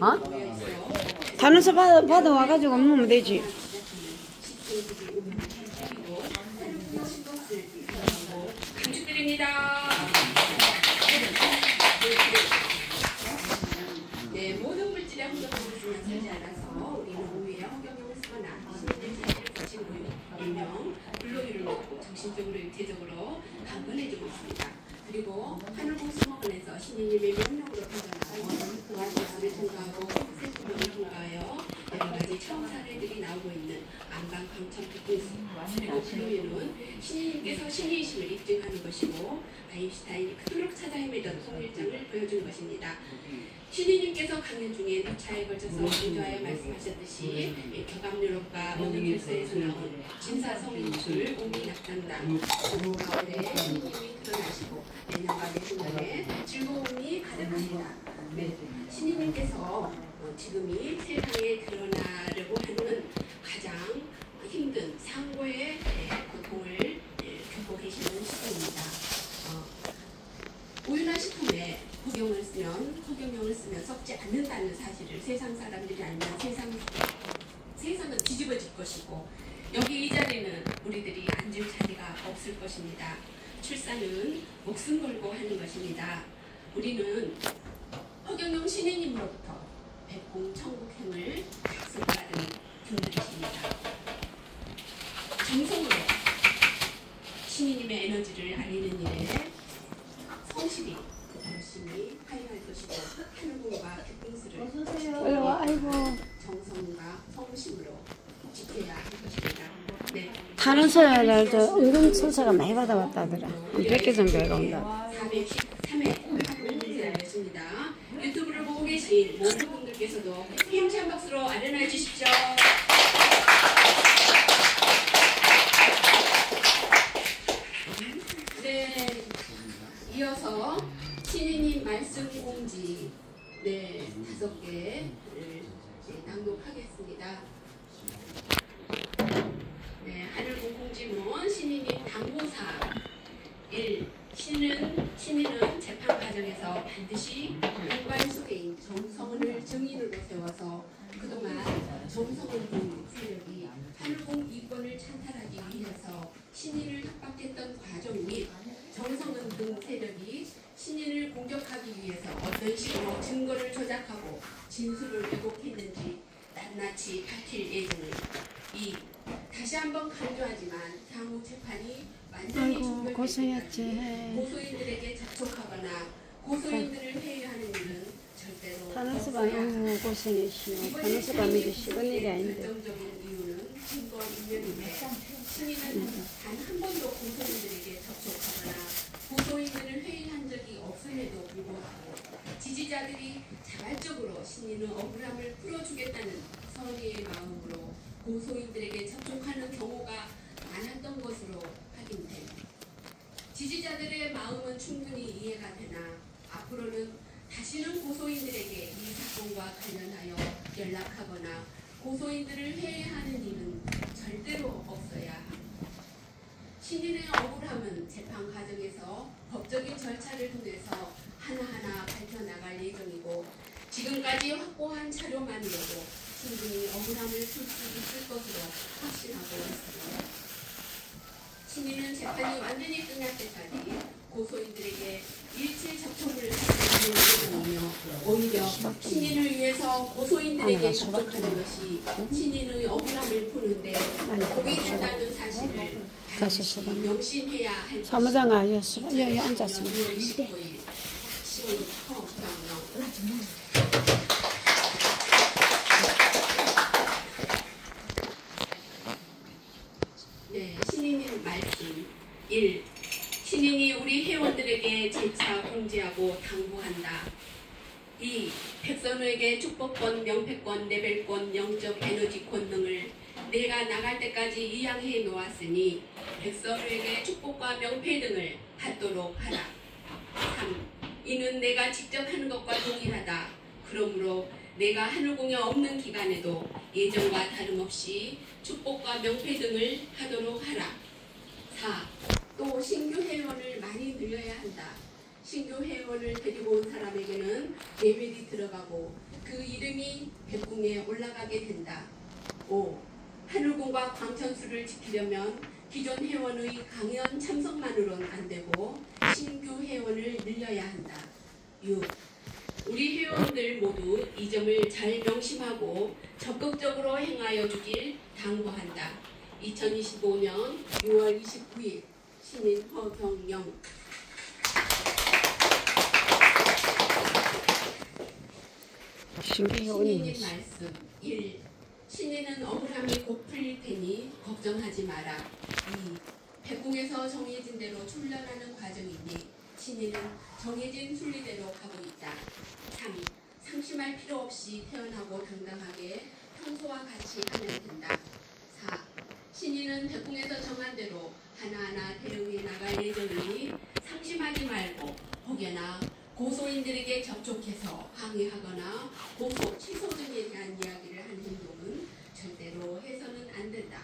어? 단어서 받아와가지고 먹으면 되지. 감축드립니다. 네, 모든 물질의 환경을 쓰지 않아서 우리는 오후에 환경을 쓰거나 신인의 자리를 거치고 일명 불로유를 먹고 정신적으로 육체적으로 강건해지고 있습니다. 그리고 하늘공수목원에서 신인님의 명령으로 판단하고 공화국수를 통과하고 세수를 통과하여 여러가지 처음 사례들이 나오고 있는 안방 강천 북공수 그리고 불로유는 신인님께서 신이심을 입증하는 것이고 아인슈타인이 그토록 찾아 헤매던 통일장을 보여주는 것입니다. 신이님께서 강연 중에 2차에 걸쳐서 강조하여 말씀하셨듯이 격압유럽과 어느 결서에서 나온 진사성인출 오미낙단당 가을에 신이님이 드러나시고 내년과 내후년에 즐거움이 가득합니다. 네, 신이님께서 지금이 세상에 드러나려고 하는 가장 힘든 상고의 고통을 겪고 계시는 시기입니다. 우유나 식품에 허경영을 쓰면 썩지 않는다는 사실을 세상 사람들이 알면 세상은 뒤집어질 것이고 여기 이 자리는 우리들이 앉을 자리가 없을 것입니다. 출산은 목숨 걸고 하는 것입니다. 우리는 허경영 신인님으로부터 백공천국행을 약속받은 분들이십니다. 정성으로 신이님의 에너지를 알리는 일에 성실히 열심히 하여할 것이고 하늘공과 백공수를 정성과 성심으로 지켜야 할 것입니다. 네. 다른 서야를 은근 순서가 많이 받아왔다더라. 100개 정도가 온다. 413회 학문문제를 열습니다. 유튜브를 보고 계신 모든 분들께서도 힘찬 박수로 아련해 주십시오. 네, 이어서 신이님 말씀 공지 5개를 낭독하겠습니다. 네, 하늘공공지문 신이님 당부사 1. 신인은 재판 과정에서 반드시 공갈 속에 정성을 증인으로 세워서 그동안 정성을 둔 세력이 하늘공 이권을 찬탈하기 위해서 신인을 협박했던 과정 및 정성은 등 세력이 신인을 공격하기 위해서 어떤 식으로 증거를 조작하고 진술을 왜곡했는지 낱낱이 밝힐 예정입니다. 2. 다시 한번 강조하지만 향후 재판이 완전히 종결될 때까지 고소인들에게 접촉하거나 고소인들을 회유하는 일은 절대로 단어서가 너무 고생했시오. 단어서가 미리 쉬운 일이 아닌데. 결정적인 이유는 증거 인멸인데 신인은 단 한 번도 고소인들에게 접촉하거나 고소인들을 회유한 적이 없음에도 불구하고 지지자들이 자발적으로 신인의 억울함을 풀어주겠다는 선의의 마음으로 고소인들에게 접촉하는 경우가 많았던 것으로 확인됩니다. 지지자들의 마음은 충분히 이해가 되나 앞으로는 다시는 고소인들에게 이 사건과 관련하여 연락하거나 고소인들을 회유하는 일은 절대로 없어야 합니다. 신인의 억울함은 재판 과정에서 법적인 절차를 통해서 하나하나 밝혀나갈 예정이고 지금까지 확보한 자료만으로도 충분히 억울함을 풀 수 있을 것으로 확신하고 있습니다. 신인은 재판이 완전히 끝날 때까지 고소인들에게 일체 접촉을 하지 않는 예정이며 오히려 신인을 위해서 고소인들에게 접촉하는 것이 신인의 억울함을 푸는데 도움이 된다는 사실을 반드시 명심해야 할 사무장 아니었어. 여기 앉았습니다. 네, 신인님 말씀 1. 신인이 우리 회원들에게 재차 공지하고 당부한다. 2. 백선우에게 축복권, 명패권, 레벨권, 영적 에너지권 등을 내가 나갈 때까지 이양해 놓았으니 백선우에게 축복과 명패 등을 받도록 하라. 3. 이는 내가 직접 하는 것과 동일하다. 그러므로 내가 하늘공에 없는 기간에도 예전과 다름없이 축복과 명패 등을 하도록 하라. 4. 또 신규 회원을 많이 늘려야 한다. 신규 회원을 데리고 온 사람에게는 레벨이 들어가고 그 이름이 백궁에 올라가게 된다. 5. 하늘궁과 광천수를 지키려면 기존 회원의 강연 참석만으로는 안 되고 신규 회원을 늘려야 한다. 6. 우리 회원들 모두 이 점을 잘 명심하고 적극적으로 행하여 주길 당부한다. 2025년 6월 29일 신인 허경영. 신인님 말씀 1. 신인은 억울함이 곧 풀릴 테니 걱정하지 마라. 2. 백궁에서 정해진 대로 훈련하는 과정이니 신인은 정해진 순리대로 가고 있다. 3. 상심할 필요 없이 태어나고 당당하게 평소와 같이 하면 된다. 4. 신인은 백궁에서 정한 대로 하나하나 대응해 나갈 예정이니 상심하지 말고 혹여나 고소인들에게 접촉해서 항의하거나 고소, 취소 등에 대한 이야기를 하는 행동은 절대로 해서는 안 된다.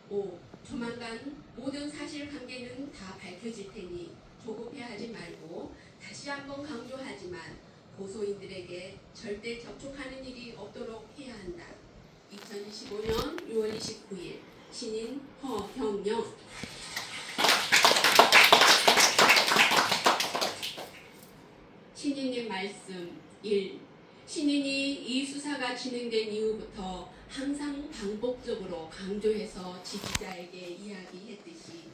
5. 조만간 모든 사실관계는 다 밝혀질 테니 조급해하지 말고 다시 한번 강조하지만 고소인들에게 절대 접촉하는 일이 없도록 해야 한다. 2025년 6월 29일 신인 허경영. 신인님 말씀 1. 신인이 이 수사가 진행된 이후부터 항상 반복적으로 강조해서 지지자에게 이야기했듯이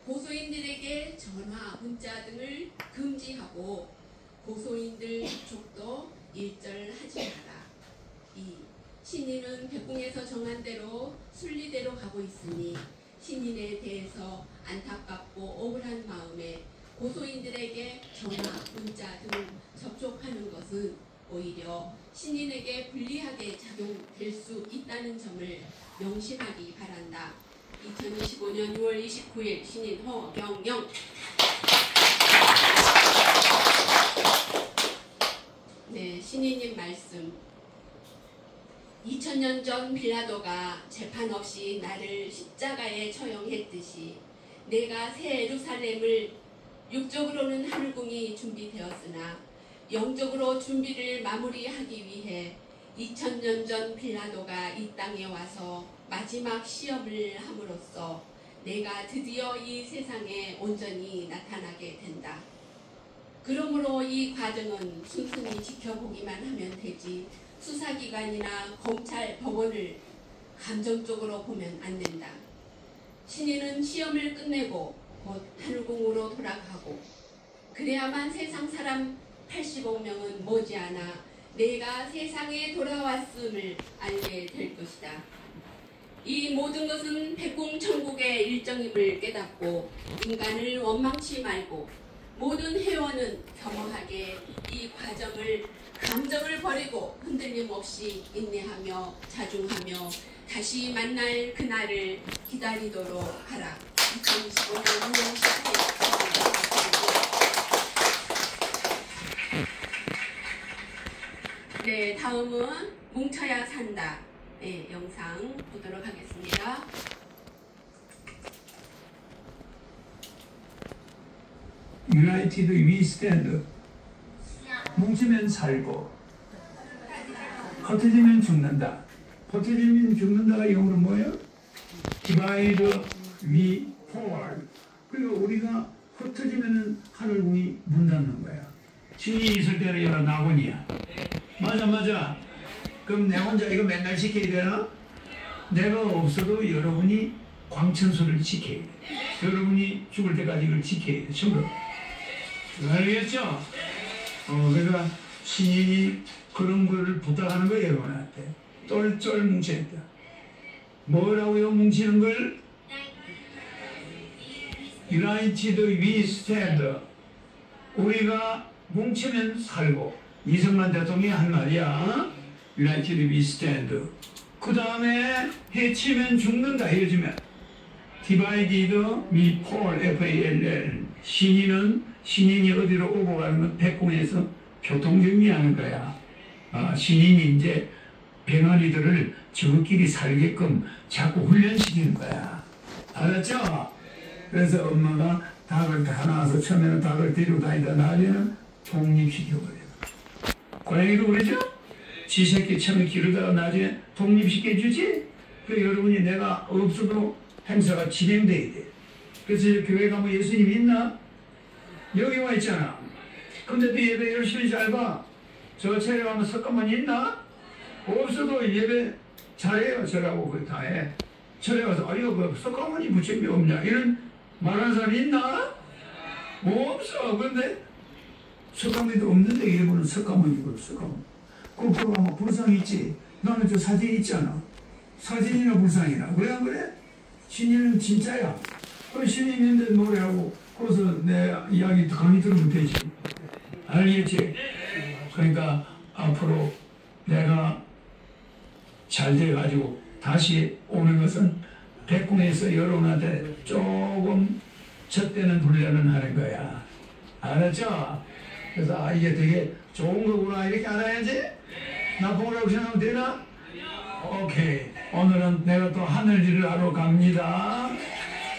고소인들에게 전화, 문자 등을 금지하고 고소인들 접촉도 일절하지 마라. 2. 신인은 백궁에서 정한 대로 순리대로 가고 있으니 신인에 대해서 안타깝고 억울한 마음에 고소인들에게 전화, 문자 등 접촉하는 것은 오히려 신인에게 불리하게 작용될 수 있다는 점을 명심하기 바란다. 2025년 6월 29일 신인 허경영. 네, 신인님 말씀. 2000년 전 빌라도가 재판 없이 나를 십자가에 처형했듯이 내가 새 예루살렘을 육적으로는 하늘궁이 준비되었으나 영적으로 준비를 마무리하기 위해 2000년 전 빌라도가 이 땅에 와서 마지막 시험을 함으로써 내가 드디어 이 세상에 온전히 나타나게 된다. 그러므로 이 과정은 순순히 지켜보기만 하면 되지 수사기관이나 검찰, 법원을 감정적으로 보면 안 된다. 신인은 시험을 끝내고 곧 하늘궁으로 돌아가고 그래야만 세상 사람 85명은 머지않아 내가 세상에 돌아왔음을 알게 될 것이다. 이 모든 것은 백궁 천국의 일정임을 깨닫고 인간을 원망치 말고 모든 회원은 겸허하게 이 과정을 감정을 버리고 흔들림 없이 인내하며 자중하며 다시 만날 그날을 기다리도록 하라. 2025년 6월 10일 네, 다음은 뭉쳐야 산다. 네, 영상 보도록 하겠습니다. United we stand. 뭉치면 살고 흩어지면 죽는다. 흩어지면 죽는다가 영어로 뭐예요? Divide we fall. 그리고 우리가 흩어지면 하늘궁이 문 닫는 거야. 신이 있을 때는 여러 나곤이야. 맞아. 그럼 내 혼자 이거 맨날 지켜야 되나? 내가 없어도 여러분이 광천수를 지켜야 돼. 여러분이 죽을 때까지 이걸 지켜야 돼. 전부. 알겠죠? 그러니까 신인이 그런 걸 부탁하는 거예요, 여러분한테. 똘똘 뭉쳐야 돼. 뭐라고요, 뭉치는 걸? United we stand. 우리가 뭉치면 살고. 이승만 대통령이 한 말이야. United we stand. 그 다음에 해치면 죽는다. 해치면 Divided we fall. F-A-L-L. 신인이 어디로 오고 가는 건 백궁에서 교통정리하는 거야. 신인이 이제 병아리들을 저끼리 살게끔 자꾸 훈련시키는 거야. 알았죠? 그래서 엄마가 닭을 다 나와서 처음에는 닭을 데리고 다니다 나중에는 독립시켜버려요. 고양이도 그러죠? 지 새끼 처음에 기르다가 나중에 독립시켜주지? 그 여러분이 내가 없어도 행사가 진행돼야 돼. 그래서 교회 가면 예수님 있나? 여기 와 있잖아. 근데 너 예배 열심히 잘 봐. 저 차례 가면 석가만 있나? 없어도 예배 잘해요. 저라고 그걸 다 해. 절에 가서 아이고 그 석가모니 부처님이 없냐 이런 말하는 사람이 있나? 없어. 근데 석가모니도 없는데 일본은 석가모니고 석가모니. 그 보면 불상이 있지. 나는 저 사진 있잖아. 사진이나 불상이나 그래 안 그래? 신인은 진짜야. 그 신인인데 노래하고 거기서 내 이야기 강의 들으면 되지. 알겠지? 그러니까 앞으로 내가 잘 돼가지고 다시 오는 것은 백궁에서 여러분한테 조금 젖대는 훈련을 하는 거야. 알았죠? 그래서 이게 되게 좋은 거구나 이렇게 알아야지? 나쁜 거라고 생각하면 되나? 오케이. 오늘은 내가 또 하늘 일을 하러 갑니다.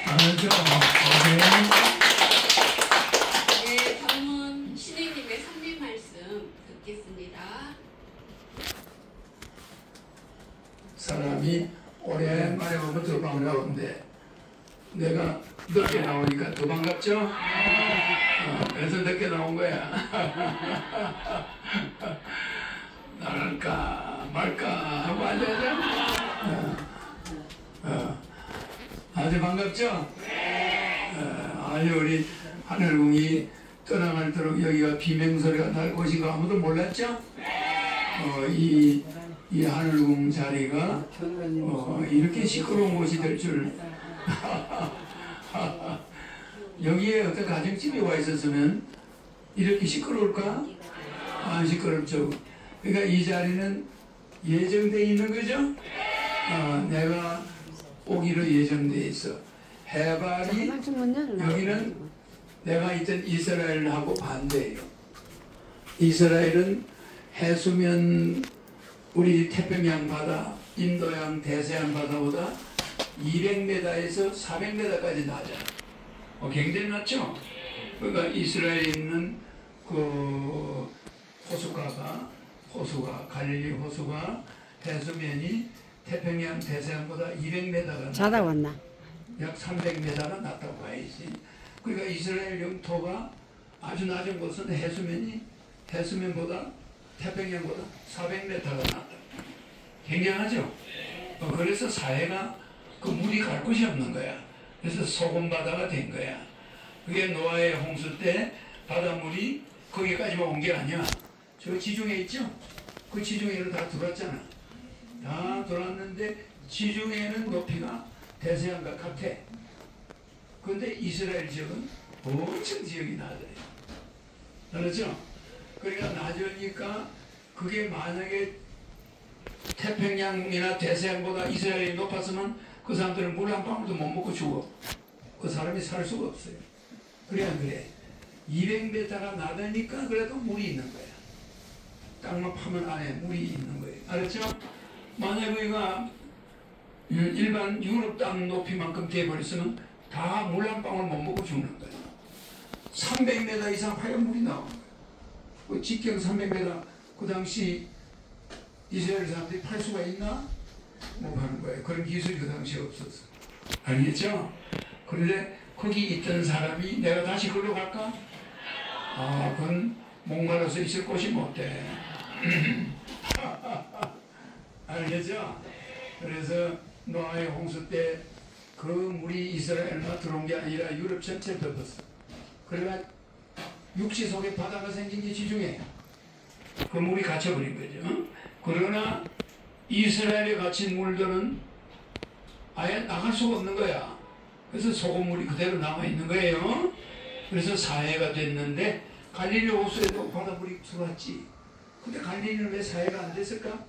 알았죠? 오케이. 네, 다음은 신혜님의 성리 말씀 듣겠습니다. 사람이 오랜만에 오면 더 반가운데 내가 늦게 나오니까 더 반갑죠? 그래서 늦게 나온 거야. 나갈까 말까 하고 앉아야죠. 아주 반갑죠? 아주 우리 하늘궁이 떠나갈도록 여기가 비명소리가 날 곳인가 아무도 몰랐죠? 이 하늘궁 자리가 이렇게 시끄러운 곳이 될 줄. 여기에 어떤 가정집이 와 있었으면 이렇게 시끄러울까? 안 시끄럽죠. 그러니까 이 자리는 예정되어 있는 거죠. 내가 오기로 예정되어 있어. 해발이 여기는 내가 있던 이스라엘하고 반대예요. 이스라엘은 해수면 우리 태평양 바다, 인도양 대서양 바다보다 200m에서 400m까지 낮아요. 굉장히 낮죠? 그러니까 이스라엘에 있는 그 호수가 갈릴리 호수가 해수면이 태평양 대서양보다 200m가 자다 왔나? 약 300m가 낮다고 봐야지. 그러니까 이스라엘 영토가 아주 낮은 곳은 해수면보다 태평양보다 400m가 낮다. 굉장하죠? 그래서 사해가 그 물이 갈 곳이 없는 거야. 그래서 소금바다가 된 거야. 그게 노아의 홍수 때 바닷물이 거기까지만 온 게 아니야. 저 지중해 있죠? 그 지중해로 다 들어왔잖아. 다 들어왔는데 지중해는 높이가 대서양과 같아. 그런데 이스라엘 지역은 엄청 지역이 낮아요. 알았죠? 그러니까 낮으니까 그게 만약에 태평양이나 대서양보다 이스라엘이 높았으면 그 사람들은 물 한 방울도 못 먹고 죽어. 그 사람이 살 수가 없어요. 그래 안 그래? 200m가 낮으니까 그래도 물이 있는 거야. 땅만 파면 안에 물이 있는 거예요. 알았죠? 만약 우리가 일반 유럽 땅 높이만큼 돼버렸으면 다 물 한 방울 못 먹고 죽는 거야. 300m 이상 파야 물이 나오는 거야. 그 직경 300m 그 당시 이스라엘 사람들이 팔 수가 있나? 못 파는 거예요. 그런 기술이 그 당시에 없었어. 알겠죠? 그런데 거기 있던 사람이 내가 다시 걸로 갈까? 그건 목마르서 있을 곳이 못 돼. 알겠죠? 그래서 노아의 홍수 때 그 물이 이스라엘만 들어온 게 아니라 유럽 전체에 덮었어. 그러니까 육지 속에 바다가 생긴 게 지중해. 그 물이 갇혀버린 거죠. 그러나 이스라엘에 갇힌 물들은 아예 나갈 수가 없는 거야. 그래서 소금물이 그대로 남아있는 거예요. 그래서 사해가 됐는데 갈릴리 호수에도 바닷물이 들어왔지. 근데 갈릴리는 왜 사해가 안 됐을까?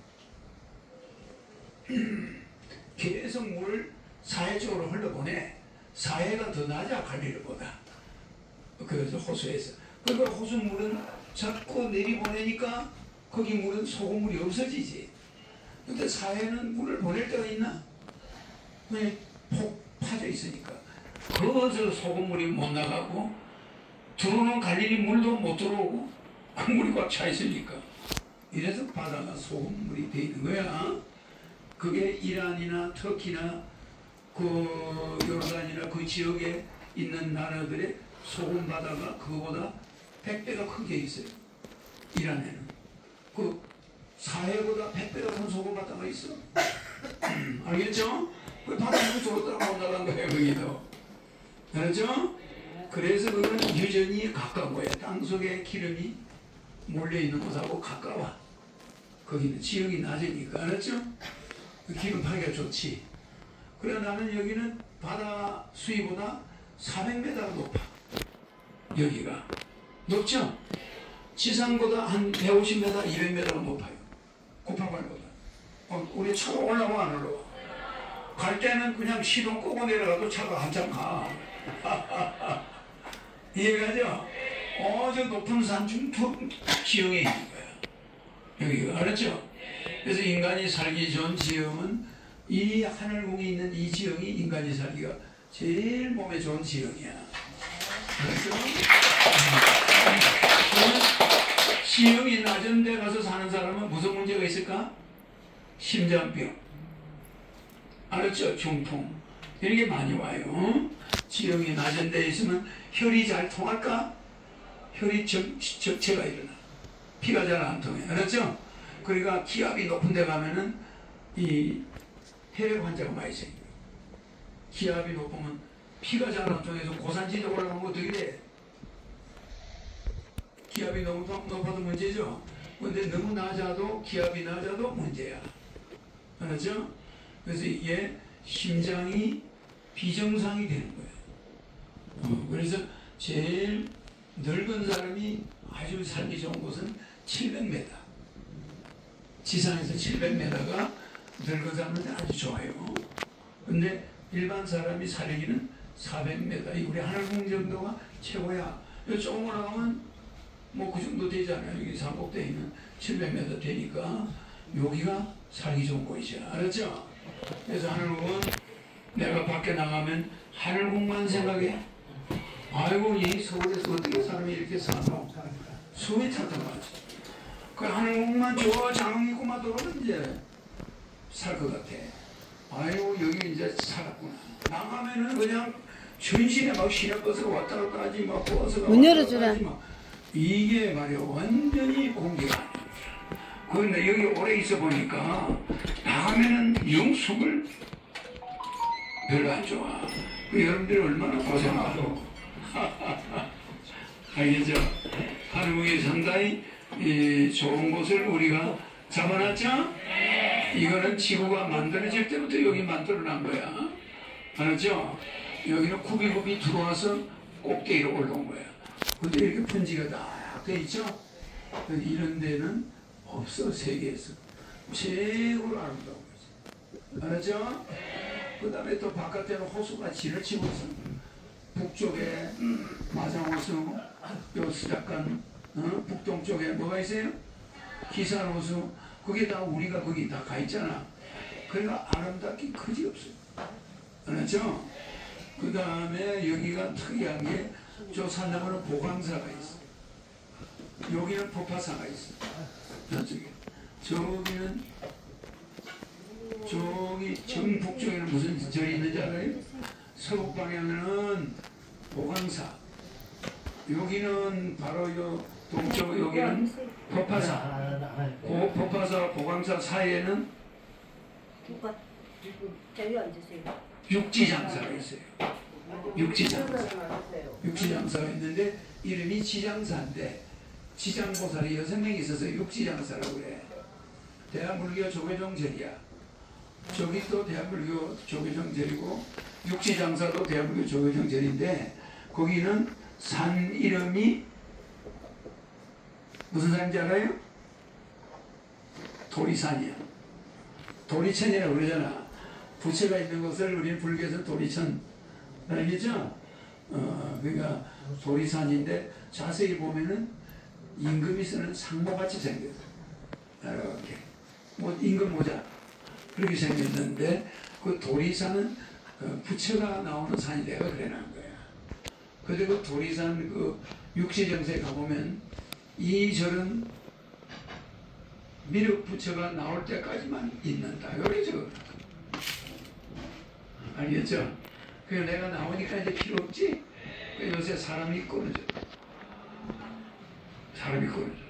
계속 물을 사해 쪽으로 흘러보내. 사해가 더 낮아 갈릴리보다. 그래서 호수에서. 그러니까 호수물은 자꾸 내리보내니까 거기 물은 소금물이 없어지지. 근데 사해는 물을 보낼 데가 있나? 왜 폭 파져 있으니까. 거기서 소금물이 못 나가고 들어오는 갈릴리 물도 못 들어오고 그 물이 꽉 차 있으니까 이래서 바다가 소금물이 돼 있는 거야. 그게 이란이나 터키나 그 요르단이나 그 지역에 있는 나라들의 소금 바다가 그거보다 100배가 큰 게 있어요. 이란에는 그 사해보다 100배가 큰 소금 바다가 있어. 알겠죠? 그 바다는 저렇다고 못 나간 거예요. 거기도. 알았죠? 그래서 그건 유전이 가까운 거예요. 땅속에 기름이 몰려있는 곳하고 가까워. 거기는 지형이 낮으니까. 알았죠? 그 기름 파기가 좋지. 그래 나는 여기는 바다 수위보다 400m가 높아. 여기가. 높죠? 지상보다 한 150m, 200m가 높아요. 고파발보다. 우리 차가 올라와 안 올라와? 갈 때는 그냥 시동 끄고 내려가도 차가 한참 가. 이해가죠? 저 높은 산 중턱 지형에 있는 거야. 여기가. 알았죠? 그래서 인간이 살기 좋은 지형은 이 하늘궁이 있는 이 지형이 인간이 살기가 제일 몸에 좋은 지형이야. 알았죠? 그러면 지형이 낮은 데 가서 사는 사람은 무슨 문제가 있을까? 심장병. 알았죠? 중풍. 이런 게 많이 와요. 지형이 낮은 데 있으면 혈이 잘 통할까? 혈이 적체가 일어나. 피가 잘 안 통해. 알았죠? 그러니까 기압이 높은 데 가면은 이 혈액 환자가 많이 생겨요. 기압이 높으면 피가 잘 안 통해서 고산지대 올라가면 어떻게 돼? 기압이 너무 높아도 문제죠? 근데 너무 낮아도 기압이 낮아도 문제야. 알았죠? 그래서 이게 심장이 비정상이 되는 거예요. 그래서 제일 늙은 사람이 아주 살기 좋은 곳은 700m. 지상에서 700m가 늙은 사람한테 아주 좋아요. 근데 일반 사람이 살기는 400m. 우리 하늘궁 정도가 최고야. 여기 조금 올라가면 뭐 그 정도 되잖아요. 여기 산꼭대기는 700m 되니까 여기가 살기 좋은 곳이야. 알았죠? 그래서 하늘궁은 내가 밖에 나가면 하늘궁만 생각해. 아이고 이 서울에서 어떻게 사람이 이렇게 사노? 숨이 찰떡하지. 그 하늘궁만 저 장흥이고만 들어오면 이제 살 것 같아. 아이고 여기 이제 살았구나. 나가면은 그냥 전신에 막 시내버스가 왔다 갔다 하지 막 버스가 문 열어주라. 이게 말이야 완전히 공기가 아니야. 그런데 여기 오래 있어 보니까 나가면은 영숙을 별로 안 좋아. 그 여러분들이 얼마나 고생하고 알겠죠? 하늘궁이 상당히 좋은 곳을 우리가 잡아놨죠? 이거는 지구가 만들어질 때부터 여기 만들어난 거야. 알았죠? 여기는 굽이굽이 들어와서 꼭대기로 올라온 거야. 근데 이렇게 분지가 딱 돼 있죠? 이런 데는 없어. 세계에서 최고로 아름다운 거지. 알았죠? 그 다음에 또 바깥에는 호수가 진을 치고 있어. 북쪽에 마장호수, 요 약간 북동쪽에 뭐가 있어요? 기산호수. 그게 다 우리가 거기 다 가 있잖아. 그러니까 아름답기 그지없어요. 알았죠? 그 다음에 여기가 특이한 게 저 산 넘어는 보강사가 있어. 여기는 법화사가 있어. 저쪽에. 저기는 저기 정북쪽에는 무슨 절이 있는지 알아요? 서북 방향에는 보강사. 여기는 바로 요 동쪽 여기는 법화사. 그 법화사 보강사 사이에는 육지장사가 있어요. 육지장사가 있는데 이름이 지장사인데 지장보살이 6명이 있어서 육지장사라고 그래. 대한불교 조계종절이야. 저기 또 대한불교 조계종절이고 육지장사도 대한불교 조계종절인데 거기는 산 이름이 무슨 산인지 알아요? 도리산이야. 도리천이라고 그러잖아. 부처가 있는 것을 우리는 불교에서 도리천 알겠죠? 그러니까 도리산인데 자세히 보면은 임금이 쓰는 상모같이 생겼어. 이렇게 뭐 임금 모자 그렇게 생겼는데 그 도리산은 부처가 나오는 산이 내가 그래놓은 거야. 그리고 도리산 그 육시정세 가보면 이 절은 미륵 부처가 나올 때까지만 있는다. 이렇게 적어. 알겠죠? 그래서 내가 나오니까 이제 필요 없지? 요새 사람이 끊어져. 사람이 끊어져.